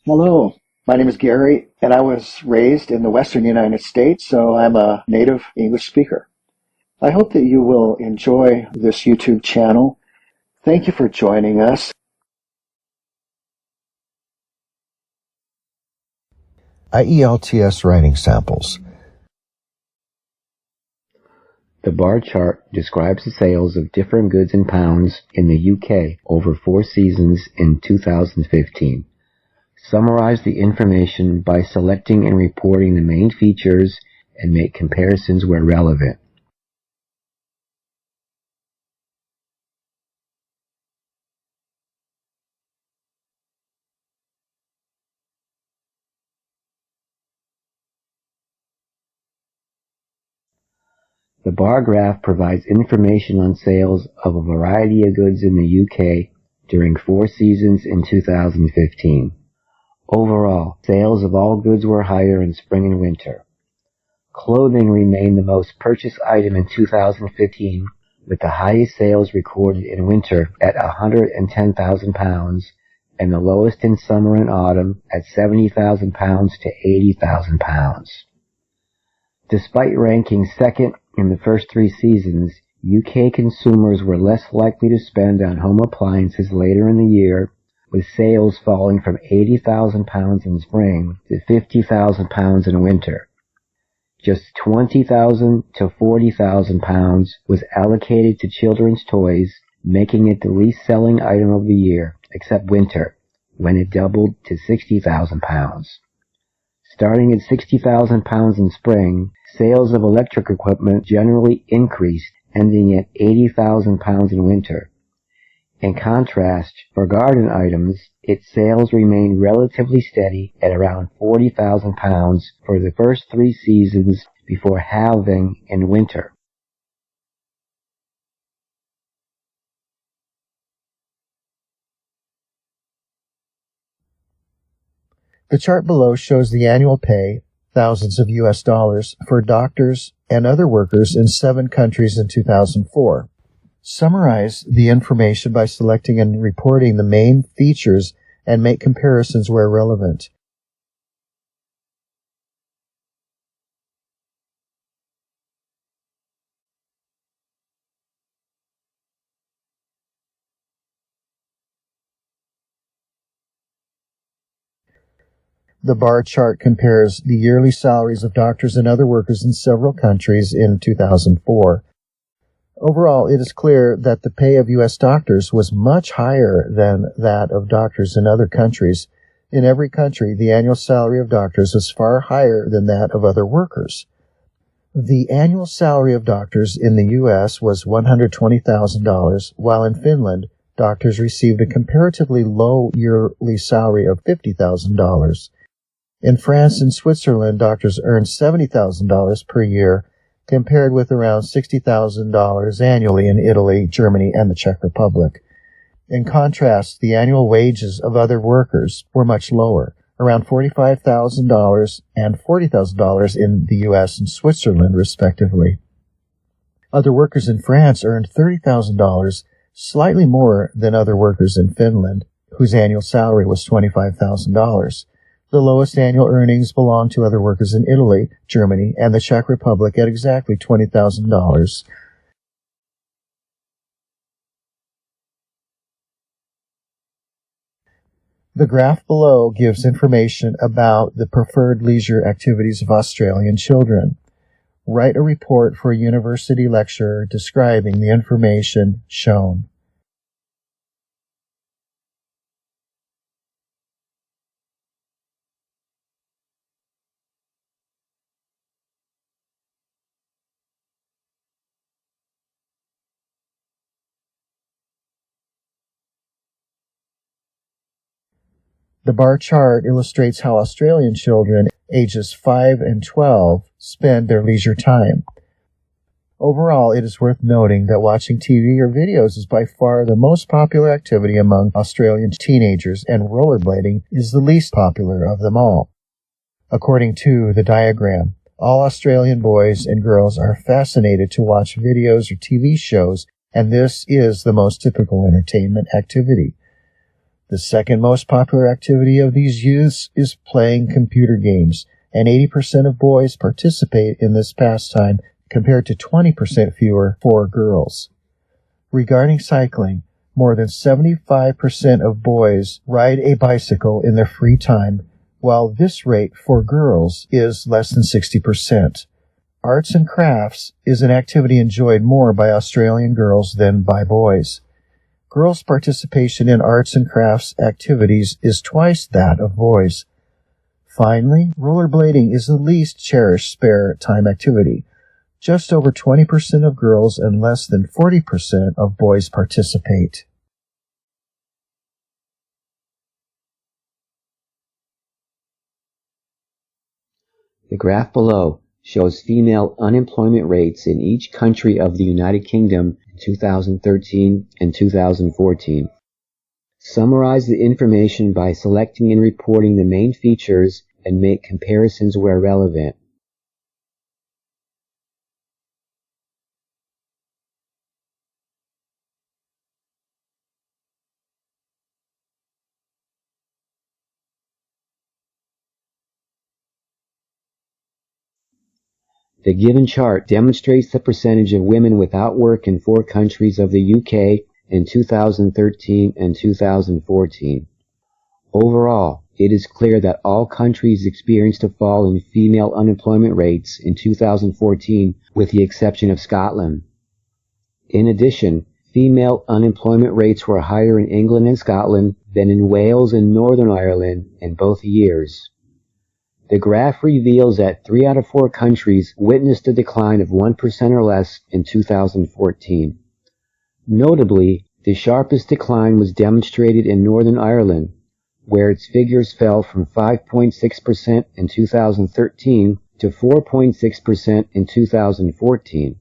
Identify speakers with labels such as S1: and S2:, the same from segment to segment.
S1: Hello, my name is Gary, and I was raised in the Western United States, so I'm a native English speaker. I hope that you will enjoy this YouTube channel. Thank you for joining us.
S2: IELTS writing samples.
S3: The bar chart describes the sales of different goods in pounds in the UK over 4 seasons in 2015. Summarize the information by selecting and reporting the main features and make comparisons where relevant. The bar graph provides information on sales of a variety of goods in the UK during 4 seasons in 2015. Overall, sales of all goods were higher in spring and winter. Clothing remained the most purchased item in 2015, with the highest sales recorded in winter at £110,000 and the lowest in summer and autumn at £70,000 to £80,000. Despite ranking second in the first 3 seasons, UK consumers were less likely to spend on home appliances later in the year, with sales falling from £80,000 in spring to £50,000 in winter. Just £20,000 to £40,000 was allocated to children's toys, making it the least selling item of the year, except winter, when it doubled to £60,000. Starting at £60,000 in spring, sales of electric equipment generally increased, ending at £80,000 in winter. In contrast, for garden items, its sales remained relatively steady at around £40,000 for the first 3 seasons before halving in winter.
S2: The chart below shows the annual pay, thousands of US dollars, for doctors and other workers in 7 countries in 2004. Summarize the information by selecting and reporting the main features and make comparisons where relevant. The bar chart compares the yearly salaries of doctors and other workers in several countries in 2004. Overall, it is clear that the pay of U.S. doctors was much higher than that of doctors in other countries. In every country, the annual salary of doctors was far higher than that of other workers. The annual salary of doctors in the U.S. was $120,000, while in Finland, doctors received a comparatively low yearly salary of $50,000. In France and Switzerland, doctors earned $70,000 per year, compared with around $60,000 annually in Italy, Germany, and the Czech Republic. In contrast, the annual wages of other workers were much lower, around $45,000 and $40,000 in the U.S. and Switzerland, respectively. Other workers in France earned $30,000, slightly more than other workers in Finland, whose annual salary was $25,000. The lowest annual earnings belonged to other workers in Italy, Germany, and the Czech Republic at exactly $20,000. The graph below gives information about the preferred leisure activities of Australian children. Write a report for a university lecturer describing the information shown. The bar chart illustrates how Australian children ages 5 and 12 spend their leisure time. Overall, it is worth noting that watching TV or videos is by far the most popular activity among Australian teenagers, and rollerblading is the least popular of them all. According to the diagram, all Australian boys and girls are fascinated to watch videos or TV shows, and this is the most typical entertainment activity. The second most popular activity of these youths is playing computer games, and 80% of boys participate in this pastime compared to 20% fewer for girls. Regarding cycling, more than 75% of boys ride a bicycle in their free time, while this rate for girls is less than 60%. Arts and crafts is an activity enjoyed more by Australian girls than by boys. Girls' participation in arts and crafts activities is twice that of boys. Finally, rollerblading is the least cherished spare time activity. Just over 20% of girls and less than 40% of boys participate.
S3: The graph below shows female unemployment rates in each country of the United Kingdom in 2013 and 2014. Summarize the information by selecting and reporting the main features and make comparisons where relevant. The given chart demonstrates the percentage of women without work in 4 countries of the UK in 2013 and 2014. Overall, it is clear that all countries experienced a fall in female unemployment rates in 2014, with the exception of Scotland. In addition, female unemployment rates were higher in England and Scotland than in Wales and Northern Ireland in both years. The graph reveals that 3 out of 4 countries witnessed a decline of 1% or less in 2014. Notably, the sharpest decline was demonstrated in Northern Ireland, where its figures fell from 5.6% in 2013 to 4.6% in 2014.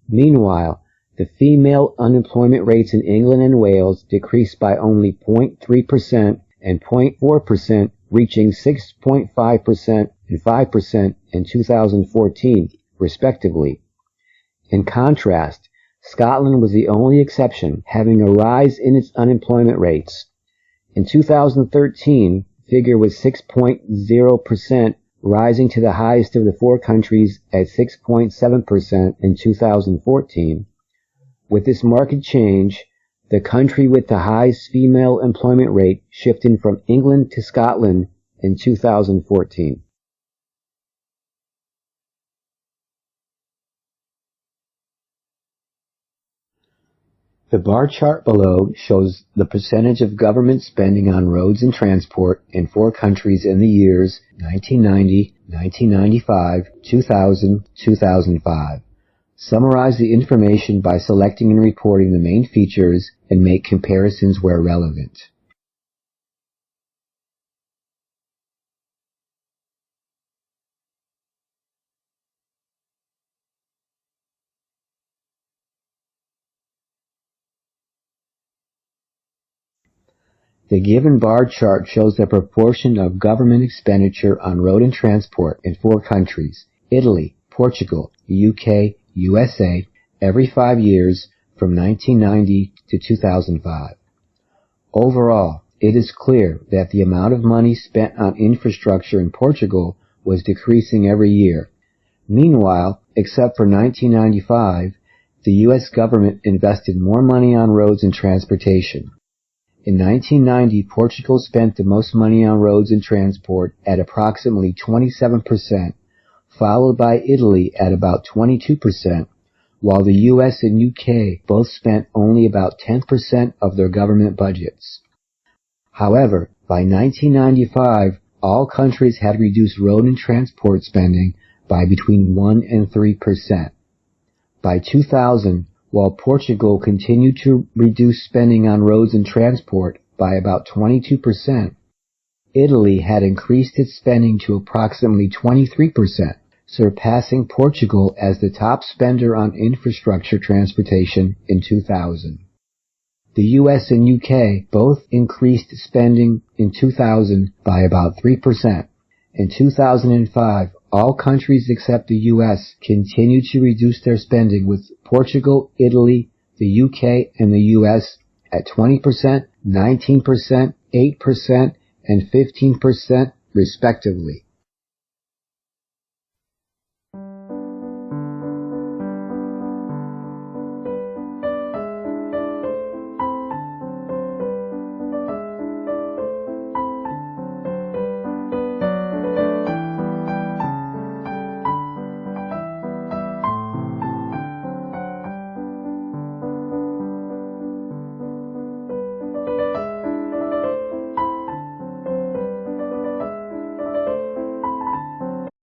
S3: Meanwhile, the female unemployment rates in England and Wales decreased by only 0.3% and 0.4%, reaching 6.5% and 5% in 2014, respectively. In contrast, Scotland was the only exception, having a rise in its unemployment rates. In 2013, the figure was 6.0%, rising to the highest of the 4 countries at 6.7% in 2014. With this marked change, the country with the highest female employment rate shifted from England to Scotland in 2014. The bar chart below shows the percentage of government spending on roads and transport in 4 countries in the years 1990, 1995, 2000, 2005. Summarize the information by selecting and reporting the main features and make comparisons where relevant. The given bar chart shows the proportion of government expenditure on road and transport in 4 countries, Italy, Portugal, the UK, USA, every 5 years from 1990 to 2005. Overall, it is clear that the amount of money spent on infrastructure in Portugal was decreasing every year. Meanwhile, except for 1995, the U.S. government invested more money on roads and transportation. In 1990, Portugal spent the most money on roads and transport at approximately 27%, followed by Italy at about 22%, while the US and UK both spent only about 10% of their government budgets. However, by 1995, all countries had reduced road and transport spending by between 1 and 3%. By 2000, while Portugal continued to reduce spending on roads and transport by about 22%, Italy had increased its spending to approximately 23%, surpassing Portugal as the top spender on infrastructure transportation in 2000. The US and UK both increased spending in 2000 by about 3%. In 2005, all countries except the US continued to reduce their spending, with Portugal, Italy, the UK, and the US at 20%, 19%, 8%, and 15% respectively.